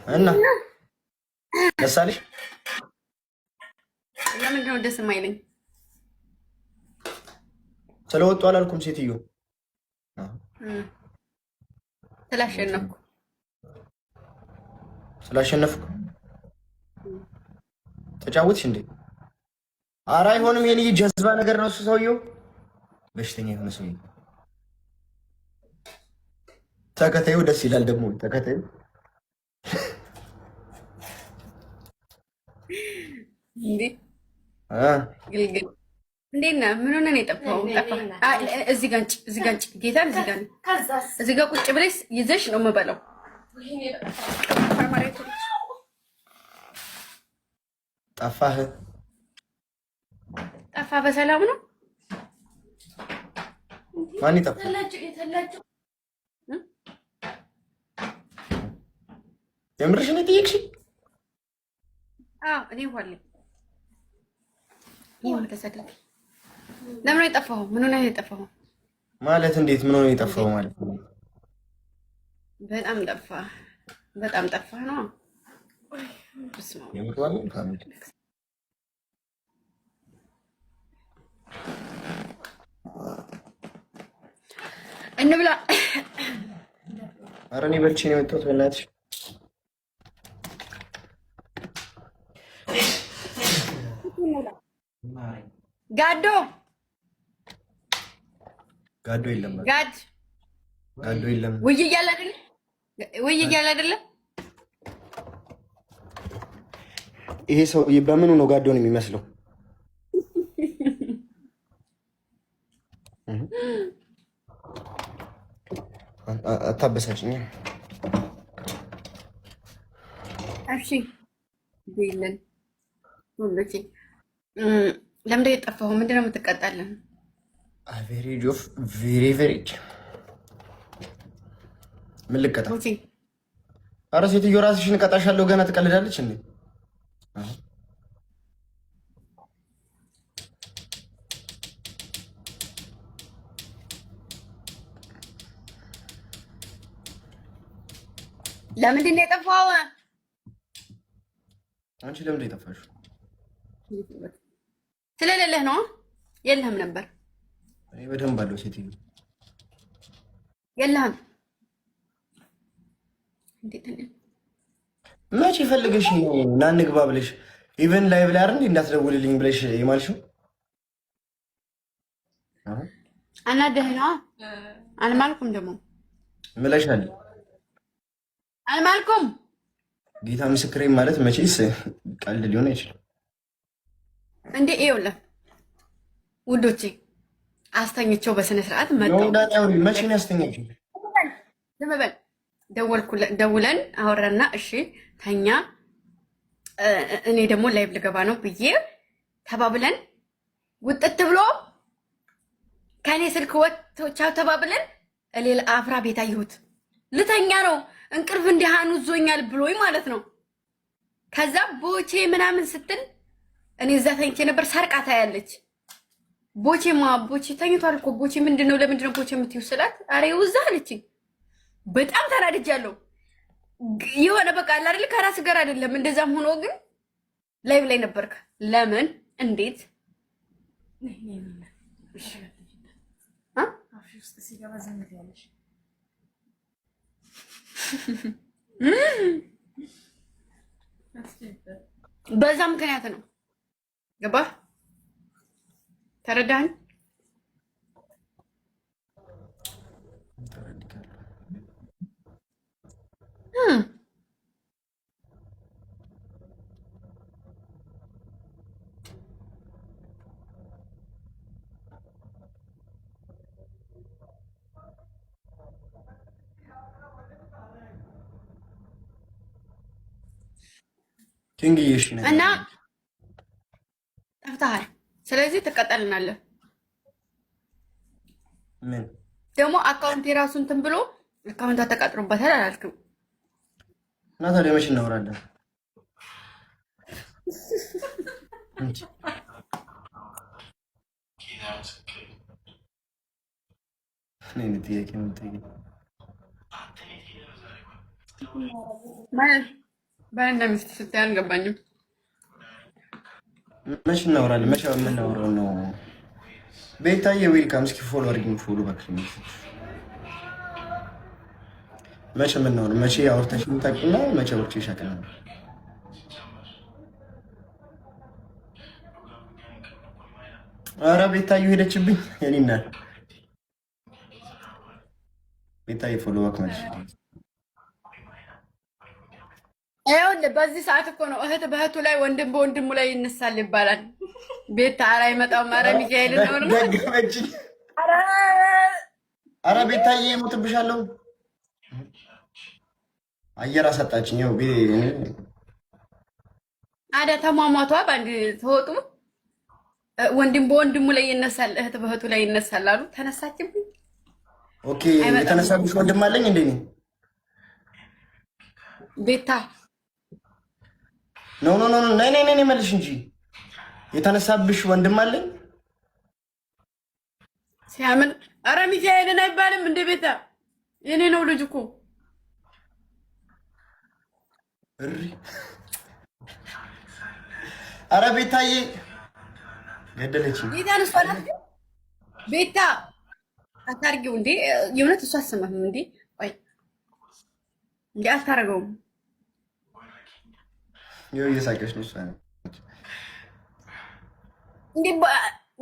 እና ደስ አለሽ? ለምንድን ነው ደስ የማይለኝ? ስለወጡ አላልኩም ሴትዮ። ስላሸነፍኩ ተጫወትሽ እንዴ? ኧረ አይሆንም። ይሄን ጀዝባ ነገር ነው እሱ ሰውየው በሽተኛ የሆነ ሰውዬ። ተከታዩ ደስ ይላል ደግሞ ተከታዩ እንዴ ግልግል እንዴት ነህ? ምን ሆነህ ነው የጠፋኸው? እዚህ ጋር ጌታ እዚህ ጋር ቁጭ ብለሽ ይዘሽ ነው የምበላው። ጠፋህ? በሰላም ነው? ማን ይጠፋ? የምርሽን ጠይቅሽ? አዎ እኔ ዋለኝ። ይሄን ተሰደደ። ለምን ነው የጠፋኸው? ምን ሆነህ ነው የጠፋኸው? ማለት እንዴት ምን ሆነ የጠፋኸው ማለት ነው? በጣም ጠፋህ ነው። እንብላ። ኧረ እኔ በልቼ ነው የመጣሁት። በእናትሽ ጋዶ የለም፣ ጋዶ የለም። ውይ እያለ አይደለ? ይሄ ሰው በምኑ ነው ጋዶ ነው የሚመስለው? አታበሳጭኝ። እሺ ይልን ሁሉቲ ለምንድን ነው የጠፋኸው? ምንድን ነው የምትቀጣለን? አቨሬጅ ኦፍ ቬሪ ምን ልቀጣ? ኧረ ሴትዮ ራስሽን እቀጣሻለሁ። ገና ትቀልዳለች እንዴ? ለምንድን ነው የጠፋኸው? አንቺ ለምንድን ነው የጠፋሽው? ስለሌለህ ነው። የለህም ነበር። እኔ በደንብ አለው ሴትዮ። የለህም። መቼ ፈልገሽ ነው ና እንግባ ብለሽ ኢቨን ላይቭ ላይ አይደል እንዳትደውልልኝ ብለሽ የማልሽው? አናደህ ነው። አልማልኩም ደግሞ ምለሻል። አልማልኩም። ጌታ ምስክሬን ማለት መቼስ ቀልድ ሊሆን አይችልም እንዴ። ይኸውልህ ውዶቼ አስተኝቸው በስነ ስርዓት መጣሁ። መቼ ነው ያስተኛችው? ዝም በል። ደውለን አወራና እሺ ተኛ፣ እኔ ደግሞ ላይቭ ልገባ ነው ብዬ ተባብለን ውጥት ብሎ ከኔ ስልክ ወጥቻው ተባብለን ሌላ አፍራ ቤት አየሁት። ልተኛ ነው እንቅልፍ እንዲሃኑ ዞኛል ብሎኝ ማለት ነው። ከዛ ቦቼ ምናምን ስትል እኔ እዛ ተኝቼ ነበር። ሰርቃታ ያለች ቦቼ ተኝቷል እኮ ቦቼ ምንድነው? ለምንድነው ቦቼ የምትይው ስላት አሬ ውዛ አለችኝ። በጣም ተናድጃለሁ። የሆነ በቃ አለ አይደል ከራስ ጋር አይደለም። እንደዛም ሆኖ ግን ላይቭ ላይ ነበርክ። ለምን እንዴት በዛ ምክንያት ነው። ገባህ? ተረዳኝ። እና ጠፍተሃል። ስለዚህ ትቀጠልናለህ። ምን ደግሞ አካውንት የራሱ እንትን ብሎ አካውንቷ ተቃጥሮበታል አላልክም? እና ታዲያ መቼ እናወራለን? ባልና ሚስት ስትይ አልገባኝም። መች እናወራለን? መች የምናወራው ነው? ቤታዬ ዌልካም። እስኪ ፎሎ አድርጊኝ። ፎሎ እባክሽ። መቼ የምናወራው? መቼ አውርተሽ የምታውቂና መቼ አውርቼሽ አውቃለሁ? ኧረ ቤታዬ ሄደችብኝ። የኔና ቤታዬ ፎሎ ባክ መልሽ። ይኸውልህ በዚህ ሰዓት እኮ ነው እህት በእህቱ ላይ ወንድም በወንድሙ ላይ ይነሳል ይባላል። ቤታ ኧረ አይመጣም። ኧረ ሚካኤል ነው ነው ደግመች። ኧረ ቤታዬ እሞትብሻለሁ። አየር አሰጣችኝ። ይኸው አዳ ተሟሟቷ በአንድ ተወጡ። ወንድም በወንድሙ ላይ ይነሳል፣ እህት በእህቱ ላይ ይነሳል አሉ። ተነሳችብኝ። ኦኬ የተነሳብሽ ወንድም አለኝ እንዴ? ቤታ ኖ ኖ ኖ ነይ ነይ ነይ መልሽ እንጂ የተነሳብሽ ወንድም አለኝ ሲያምን። ኧረ ሚካኤልን አይባልም እንደ ቤታ የኔ ነው ልጅ እኮ እሪ። ኧረ ቤታዬ ገደለችኝ። ቤታን እሷ ናት። ቤታ አታርጊው እንዴ! የእውነት እሷ አትሰማህም እንዴ? ቆይ እንዴ አታረገውም። ይኸው እየሳቀች ነው እሷ እንዴ።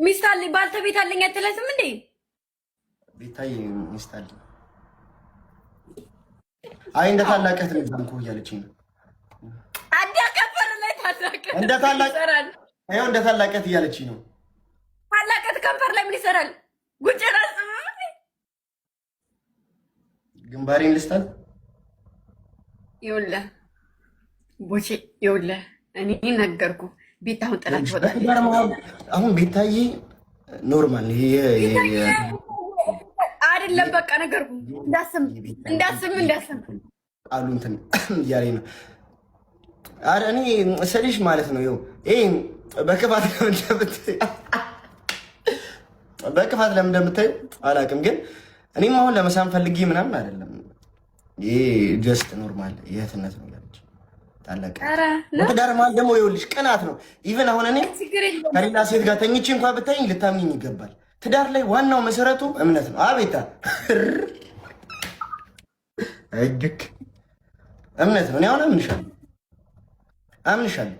ሚስት አለኝ ባልተቤት አለኝ አትላትም እንዴ? ቤታዬ ሚስት አለኝ። አይ እንደ ታላቀት ነው እኮ እያለችኝ ነው። አዲያ ከፈር ላይ ታላቀት እንደ ታላቅ ይኸው እንደ ታላቀት እያለችኝ ነው። ታላቀት ከንፈር ላይ ምን ይሰራል? ጉጭ ራስ ግንባሬን ልስጣት። ይኸውልህ ቦቼ ይኸውልህ እኔ ነገርኩ። ቤት አሁን ጥላት ትወጣለች። አሁን ቤታዬ ኖርማል አይደለም። በቃ ነገርኩ። እንዳስም ቃሉ እንትን እያለኝ ነው። ኧረ እኔ ስልሽ ማለት ነው ይሄ በክፋት ለምን እንደምታዩ አላውቅም፣ ግን እኔም አሁን ለመሳም ፈልጌ ምናምን አይደለም። ይሄ ጀስት ኖርማል የእህትነት ነው ያለች ታላቅ ትዳር ማለት ደግሞ ይኸውልሽ ቅናት ነው። ኢቨን አሁን እኔ ከሌላ ሴት ጋር ተኝቼ እንኳን ብታይኝ ልታምኚኝ ይገባል። ትዳር ላይ ዋናው መሰረቱ እምነት ነው። አቤታ አይድክ እምነት ነው። እኔ አሁን አምንሻለሁ።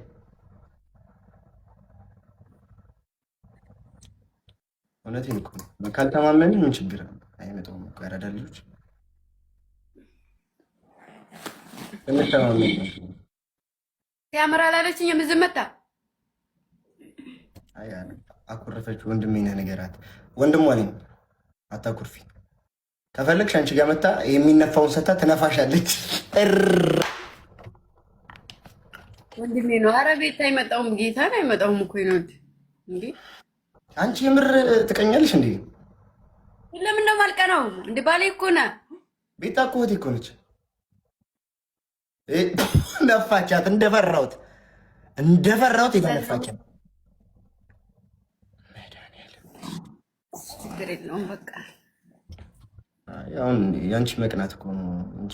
እውነቴን እኮ ነው። ካልተማመን ምን ችግር አለ? አይመጣውም እኮ ያራዳ ልጆች እንተማመን። ያምራል አለችኝ። የምዝም መጣ። አይ አኩረፈች። ወንድሜ ነህ ንገራት። ወንድሟ ነኝ። አታኩርፊ። ከፈለግሽ አንቺ ጋር መታ የሚነፋውን ሰታ ትነፋሻለች። ወንድሜ ነው። ኧረ ቤት አይመጣውም። ጌታን አይመጣውም እኮ ይኖድ እንዴ። አንቺ የምር ትቀኛለሽ እንዴ? ለምን ነው ማልቀናው? እንደ ባሌ እኮ ነህ። ቤታ እኮ እህቴ እኮ ነች። ነፋቻት። እንደፈራሁት የተነፋቻት። ችግር የለውም በቃ። አሁን የአንቺ መቅናት እኮ ነው እንጂ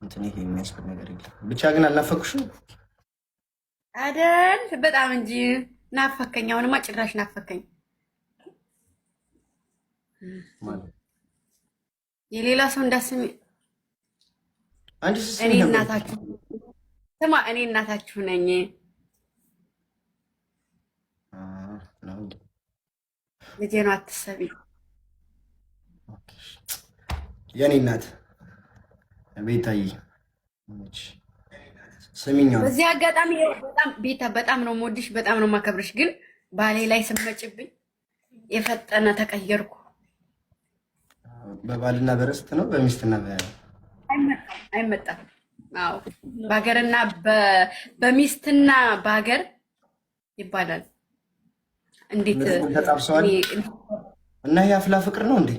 እንትን ይሄ የሚያስብል ነገር የለም። ብቻ ግን አልናፈኩሽም አይደል? በጣም እንጂ ናፈከኝ። አሁንማ ጭራሽ ናፈከኝ። የሌላ ሰው እንዳስሚ እኔ እናታችሁ ስማ፣ እኔ እናታችሁ ነኝ። ልጄ ነው አትሰቢ። የኔ እናት ቤታዬ ስሚኛው። በዚህ አጋጣሚ በጣም ቤታ በጣም ነው የምወድሽ፣ በጣም ነው የማከብርሽ። ግን ባሌ ላይ ስመጭብኝ የፈጠነ ተቀየርኩ። በባልና በርስት ነው በሚስትና አይመጣም። አዎ በሀገርና በሚስትና በሀገር ይባላል። እንዴት ተጣብሰዋል? እና ይሄ አፍላ ፍቅር ነው እንዴ?